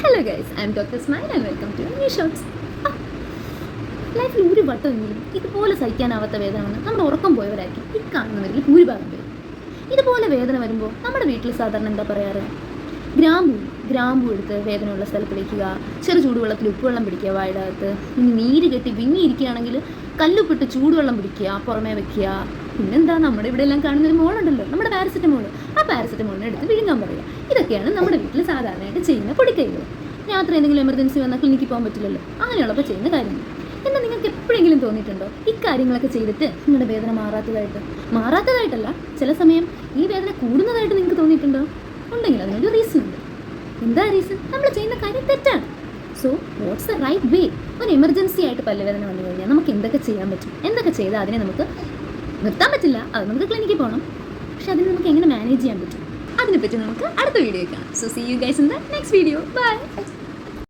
Hello guys, I am doctor smile and welcome to new shorts. ലൈഫിൽ ഒരു വട്ടമെങ്കിലും ഇതുപോലെ സഹിക്കാനാവാത്ത വേദന വന്ന് നമ്മുടെ ഉറക്കം പോയവരായിരിക്കും ഈ കാണുന്നവരിൽ ഭൂരിഭാഗം പേര്. ഇതുപോലെ വേദന വരുമ്പോൾ നമ്മുടെ വീട്ടിൽ സാധാരണ എന്താ പറയാറ്? ഗ്രാമ്പൂ എടുത്ത് വേദനയുള്ള സ്ഥലത്ത് വയ്ക്കുക, ചെറു ചൂടുവെള്ളത്തിൽ ഉപ്പുവെള്ളം പിടിക്കുക, വായിടകത്ത് ഇനി നീര് കെട്ടി വിങ്ങിയിരിക്കുകയാണെങ്കിൽ കല്ലുപ്പിട്ട് ചൂടുവെള്ളം പിടിക്കുക, പുറമേ വെക്കുക. പിന്നെന്താ, നമ്മുടെ ഇവിടെ എല്ലാം കാണുന്ന ഒരു മോളുണ്ടല്ലോ, നമ്മുടെ പാരസെറ്റമോൾ. ആ പാരസെറ്റമോളിനെ എടുത്ത് വിഴുങ്ങാൻ പറയുക. ഇതൊക്കെയാണ് നമ്മുടെ വീട്ടിൽ സാധാരണയായിട്ട് ചെയ്യുന്ന പൊടിക്കൈകൾ. രാത്രി എന്തെങ്കിലും എമർജൻസി വന്നാൽ ക്ലിനിക്കിൽ പോകാൻ പറ്റില്ലല്ലോ, അങ്ങനെയുള്ളപ്പോൾ ചെയ്യുന്ന കാര്യങ്ങൾ. എന്നാൽ നിങ്ങൾക്ക് എപ്പോഴെങ്കിലും തോന്നിയിട്ടുണ്ടോ ഇക്കാര്യങ്ങളൊക്കെ ചെയ്തിട്ട് നിങ്ങളുടെ വേദന മാറാത്തതായിട്ടല്ല, ചില സമയം ഈ വേദന കൂടുന്നതായിട്ട് നിങ്ങൾക്ക് തോന്നിയിട്ടുണ്ടോ? ഉണ്ടെങ്കിൽ അതിനൊരു റീസൺ ഉണ്ട്. എന്താ റീസൺ? നമ്മൾ ചെയ്യുന്ന കാര്യം തെറ്റാണ്. So what's the right way? ഒരു എമർജൻസി ആയിട്ട് പല്ലുവേദന വന്നു കഴിഞ്ഞാൽ നമുക്ക് എന്തൊക്കെ ചെയ്യാൻ പറ്റും? എന്തൊക്കെ ചെയ്താൽ അതിനെ നമുക്ക് നിർത്താൻ പറ്റില്ല, അത് നമുക്ക് ക്ലിനിക്കിൽ പോകണം, പക്ഷെ അതിന് നമുക്ക് എങ്ങനെ മാനേജ് ചെയ്യാൻ പറ്റും? അതിനെപ്പറ്റി നമുക്ക് അടുത്ത വീഡിയോ കാണാം. So see you guys in the next video. By.